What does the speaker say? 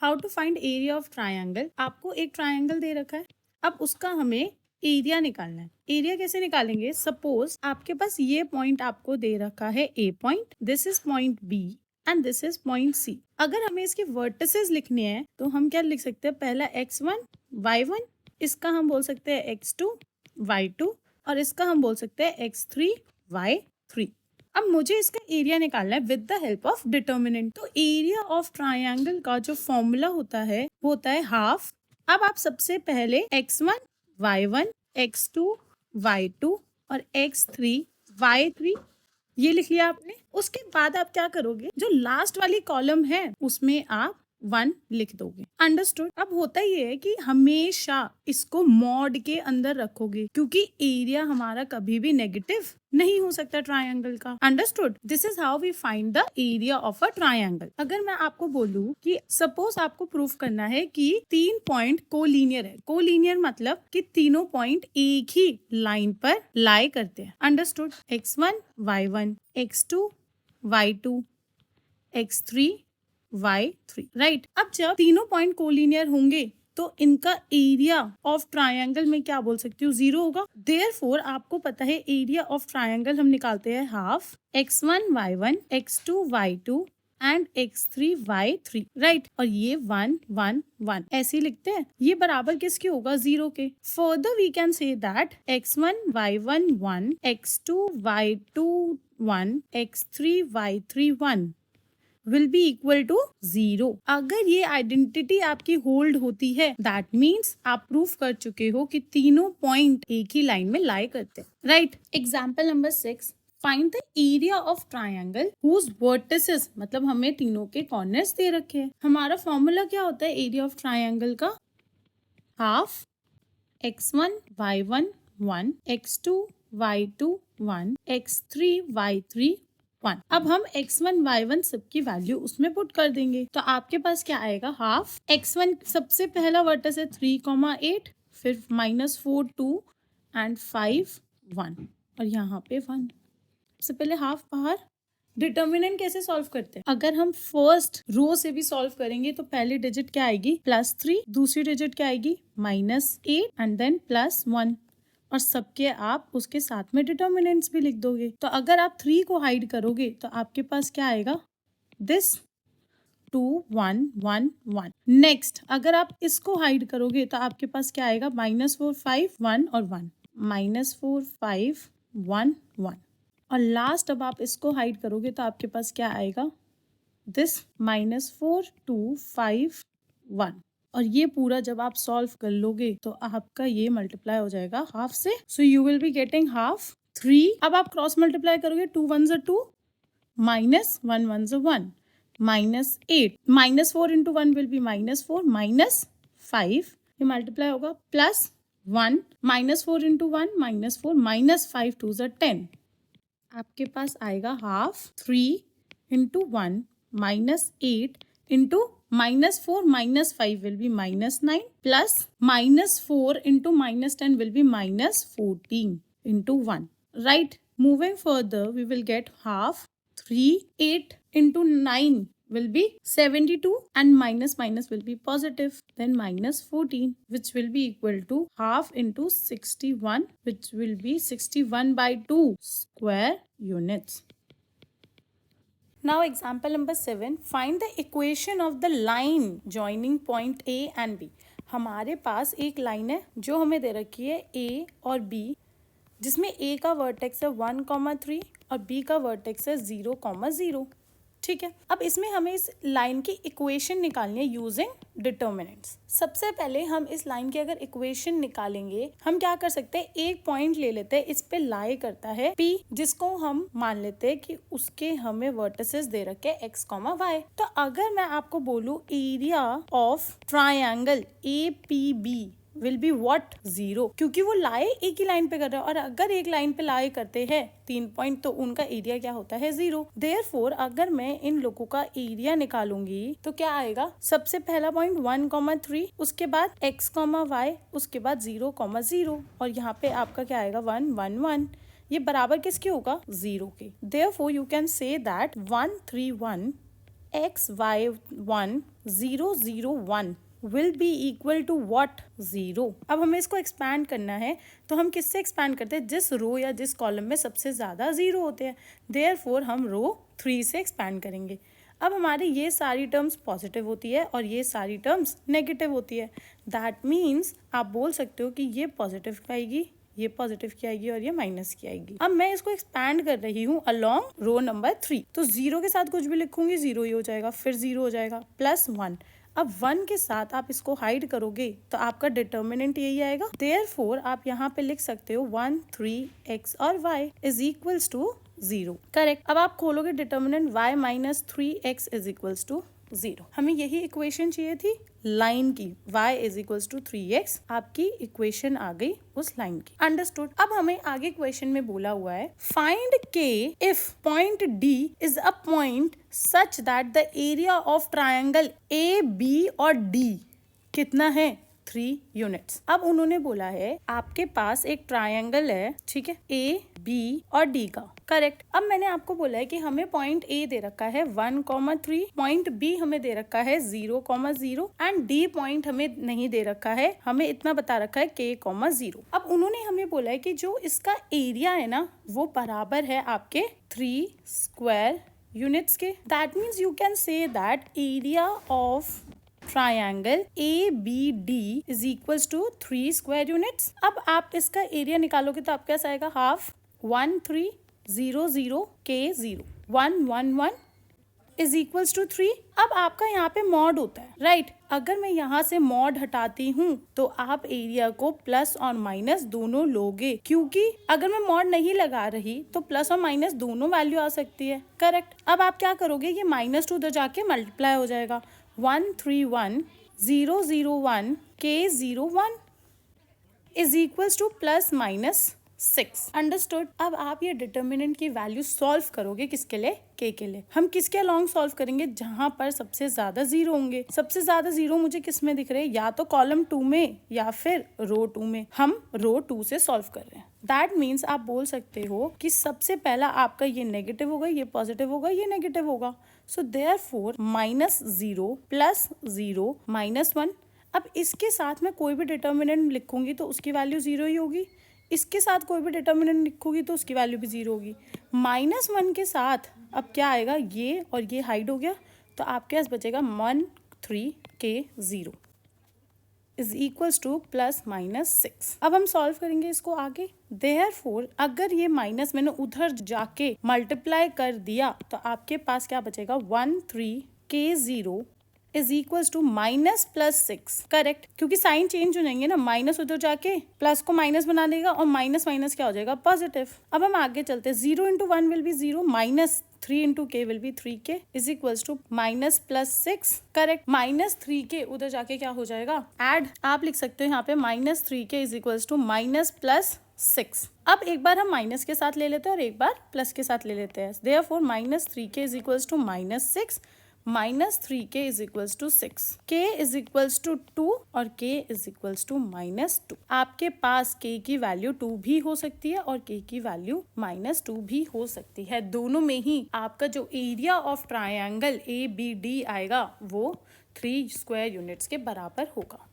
How to find area of triangle. आपको एक triangle दे रखा है, अब उसका हमें एरिया निकालना है। एरिया कैसे निकालेंगे? सपोज आपके पास ये पॉइंट आपको दे रखा है A point, this is point B and this is point C. अगर हमें इसके वर्टिसेस लिखने हैं तो हम क्या लिख सकते हैं? पहला x1 y1, इसका हम बोल सकते हैं x2 y2 और इसका हम बोल सकते हैं x3 y3। अब मुझे इसका एरिया निकालना है with the help of determinant. तो एरिया ऑफ ट्राइंगल का जो फॉर्मूला होता है वो होता है हाफ। अब आप सबसे पहले x1 y1 x2 y2 और x3 y3 ये लिख लिया आपने। उसके बाद आप क्या करोगे? जो लास्ट वाली कॉलम है उसमें आप 1 लिख दोगे। अंडरस्टूड? अब होता ये है कि हमेशा इसको मॉड के अंदर रखोगे क्योंकि एरिया हमारा कभी भी नेगेटिव नहीं हो सकता ट्राइंगल का। Understood? This is how we find the area of a triangle. अगर मैं आपको बोलूं कि सपोज आपको प्रूफ करना है कि 3 पॉइंट कोलिनियर है। कोलिनियर मतलब कि तीनों पॉइंट एक ही लाइन पर लाई करते हैं। Understood? x1 y1 x2 y2 x3 y3, right. अब जब तीनों पॉइंट कोलिनियर होंगे तो इनका एरिया ऑफ ट्राइंगल में क्या बोल सकती हूँ? 0 होगा। देयरफॉर आपको पता है एरिया ऑफ ट्राइंगल हम निकालते हैं half x1 y1 x2 y2 and x3 y3, right. और ये 1 1 1 ऐसे लिखते हैं। ये बराबर किसके होगा? 0 के। Further we can say that x1 y1 1 x2 y2 1 x3 y3 1 will be equal to 0। अगर ये आइडेंटिटी आपकी होल्ड होती है दैट मीन्स आप प्रूफ कर चुके हो कि तीनों पॉइंट एक ही लाइन में लाई करते हैं, right. Example number 6, find the area of triangle whose vertices, मतलब हमें तीनों के कॉर्नर्स दे रखे हैं। हमारा फॉर्मूला क्या होता है एरिया ऑफ ट्राइंगल का? Half x1 y1 1 x2 y2 1 x3 y3 1। अब हम x1 y1 सबकी वैल्यू उसमें पुट कर देंगे तो आपके पास क्या आएगा? हाफ x1 सबसे पहला वर्टेक्स है 3,8, फिर -4 2 एंड 5 1 और यहाँ पे 1। सबसे पहले हाफ बाहर। डिटर्मिनेंट कैसे सॉल्व करते हैं? अगर हम फर्स्ट रो से भी सॉल्व करेंगे तो पहली डिजिट क्या आएगी? +3, दूसरी डिजिट क्या आएगी? -8 एंड देन +1 और सबके आप उसके साथ में डिटर्मिनेंट्स भी लिख दोगे। तो अगर आप 3 को हाइड करोगे तो आपके पास क्या आएगा? दिस 2 1 1 1। नेक्स्ट अगर आप इसको हाइड करोगे तो आपके पास क्या आएगा? -4 5 1 और 1 -4 5 1 1 और लास्ट अब आप इसको हाइड करोगे तो आपके पास क्या आएगा? दिस -4 2 5 1 और ये पूरा जब आप सॉल्व कर लोगे तो आपका ये मल्टीप्लाई हो जाएगा हाफ से। So you will be getting half 3। अब आप क्रॉस मल्टीप्लाई करोगे 2 1 2 -1 1 1 -8 -4 into 1 will be -4 -5 ये मल्टीप्लाई होगा +1 -4 into 1 -4 -5 2 10। आपके पास आएगा half 3 into 1 -8 into -4 -5 will be -9 plus -4 into -10 will be -14 into 1, right? Moving further, we will get half 3 8 into 9 will be 72 and minus will be positive, then -14 which will be equal to half into 61 which will be 61/2 square units. Now example number 7, find the equation of the line joining point A and B. हमारे पास एक line है जो हमें दे रखी है A और B जिसमें A का वर्टेक्स है 1,3 और B का वर्टेक्स है 0,0, ठीक है। अब इसमें हमें इस लाइन की इक्वेशन निकालनी है यूजिंग डिटर्मिनेंट्स। सबसे पहले हम इस लाइन की अगर इक्वेशन निकालेंगे हम क्या कर सकते हैं? एक पॉइंट ले लेते हैं, इस पे लाई करता है P जिसको हम मान लेते हैं कि उसके हमें वर्टिसेस दे रखे x, y। तो अगर मैं आपको बोलूं area of triangle APB will be what? 0, क्योंकि वो लाई एक ही लाइन पे कर रहा है और अगर एक लाइन पे लाई करते हैं 3 पॉइंट तो उनका एरिया क्या होता है? 0। देयरफॉर अगर मैं इन लोगों का एरिया निकालूंगी तो क्या आएगा? सबसे पहला पॉइंट 1,3, उसके बाद x, y, उसके बाद 0,0 और यहाँ पे आपका क्या आएगा? 1 1 1। ये बराबर किसके होगा? 0 के। Therefore you can say that 1 3 1 xy1 0 0 1 will be equal to what? 0। अब हमें इसको एक्सपैंड करना है, तो हम किससे एक्सपैंड करते हैं? जिस रो या जिस कॉलम में सबसे ज़्यादा 0 होते हैं। देयरफॉर हम रो 3 से एक्सपैंड करेंगे। अब हमारी ये सारी टर्म्स पॉजिटिव होती है और ये सारी टर्म्स नेगेटिव होती है। दैट मीन्स आप बोल सकते हो कि ये पॉजिटिव की आएगी, ये पॉजिटिव की आएगी और ये माइनस की आएगी। अब मैं इसको एक्सपैंड कर रही हूँ अलोंग रो नंबर 3, तो 0 के साथ कुछ भी लिखूंगी 0 ही हो जाएगा, फिर 0 हो जाएगा, +1। अब 1 के साथ आप इसको हाइड करोगे तो आपका डिटर्मिनेंट यही आएगा। देयरफॉर आप यहाँ पे लिख सकते हो 1 3 x और y is equals to 0। Correct. अब आप खोलोगे determinant y minus 3x is equals to 0। हमें यही इक्वेशन चाहिए थी लाइन की, y is equals to 3x। आपकी इक्वेशन आ गई उस लाइन की। अंडरस्टूड। अब हमें आगे क्वेश्चन में बोला हुआ है find k if point D is a point such that the area of triangle AB और D कितना है? 3 यूनिट्स। अब उन्होंने बोला है आपके पास एक ट्रायंगल है, ठीक है, A, B और D का। करेक्ट। अब मैंने आपको बोला है कि हमें पॉइंट A दे रखा है 1,3, पॉइंट B हमें दे रखा है 0,0 एंड D पॉइंट हमें नहीं दे रखा है, हमें इतना बता रखा है K,0। अब उन्होंने हमें बोला है कि जो इसका एरिया है ना वो बराबर है आपके 3 स्क्वायर यूनिट्स के। That means you can say that area of triangle ABD is equals to 3 square units. अब आप इसका एरिया निकालोगे तो आपके पास आएगा half 1 3 0 0 K0 1 1 1 is equals to 3। अब आपका यहाँ पे मॉड होता है, राइट। अगर मैं यहाँ से मॉड हटाती हूँ तो आप एरिया को प्लस और माइनस दोनों लोगे, क्योंकि अगर मैं मॉड नहीं लगा रही तो प्लस और माइनस दोनों वैल्यू आ सकती है। करेक्ट। अब आप क्या करोगे, ये -2 उधर जाके मल्टीप्लाई हो जाएगा। 1 3 1 0 0 1 K0 1 is equals to +-6। Understood. अब आप ये डिटर्मिनेंट की वैल्यू सॉल्व करोगे किसके लिए? K के लिए। हम किसके अलोंग सॉल्व करेंगे? जहां पर सबसे ज्यादा 0 होंगे। सबसे ज्यादा 0 मुझे किस में दिख रहे हैं? या तो कॉलम 2 में या फिर रो 2 में। हम रो 2 से सॉल्व कर रहे हैं। दैट मीन्स आप बोल सकते हो कि सबसे पहला आपका ये नेगेटिव होगा, ये पॉजिटिव होगा, ये नेगेटिव होगा। So therefore -0 +0 -1। अब इसके साथ मैं कोई भी डिटर्मिनेंट लिखूंगी तो उसकी वैल्यू 0 ही होगी। इसके साथ कोई भी डिटर्मिनेंट लिखोगी तो उसकी वैल्यू भी 0 होगी। -1 के साथ अब क्या आएगा, ये और ये हाइड हो गया, तो आपके पास बचेगा 1 3 K0 इज इक्वल्स टू +-6। अब हम सॉल्व करेंगे इसको आगे। देयरफॉर अगर ये माइनस मैंने उधर जाके मल्टीप्लाई कर दिया तो आपके पास क्या बचेगा, 1 3 K0 is equals to -+6। Correct, क्योंकि साइन चेंज हो जाएंगे ना, माइनस उधर जाके प्लस को माइनस बना देगा और माइनस माइनस क्या हो जाएगा, पॉजिटिव। अब हम आगे चलते हैं। 0 × 1 will be 0, -3 × K will be 3K is equals to -+6। Correct. -3K उधर जाके क्या हो जाएगा, एड। आप लिख सकते हो यहाँ पे -3K इज इक्वल्स टू -+6। अब एक बार हम माइनस के साथ ले लेते हैं और एक बार प्लस के साथ ले लेते हैं। Therefore -3K is equals to -6 -3K is equals to 6। K is equals to 2 और K इज इक्वल्स टू -2। आपके पास K की वैल्यू 2 भी हो सकती है और K की वैल्यू -2 भी हो सकती है। दोनों में ही आपका जो एरिया ऑफ ट्रायंगल ABD आएगा वो 3 स्क्वायर यूनिट्स के बराबर होगा।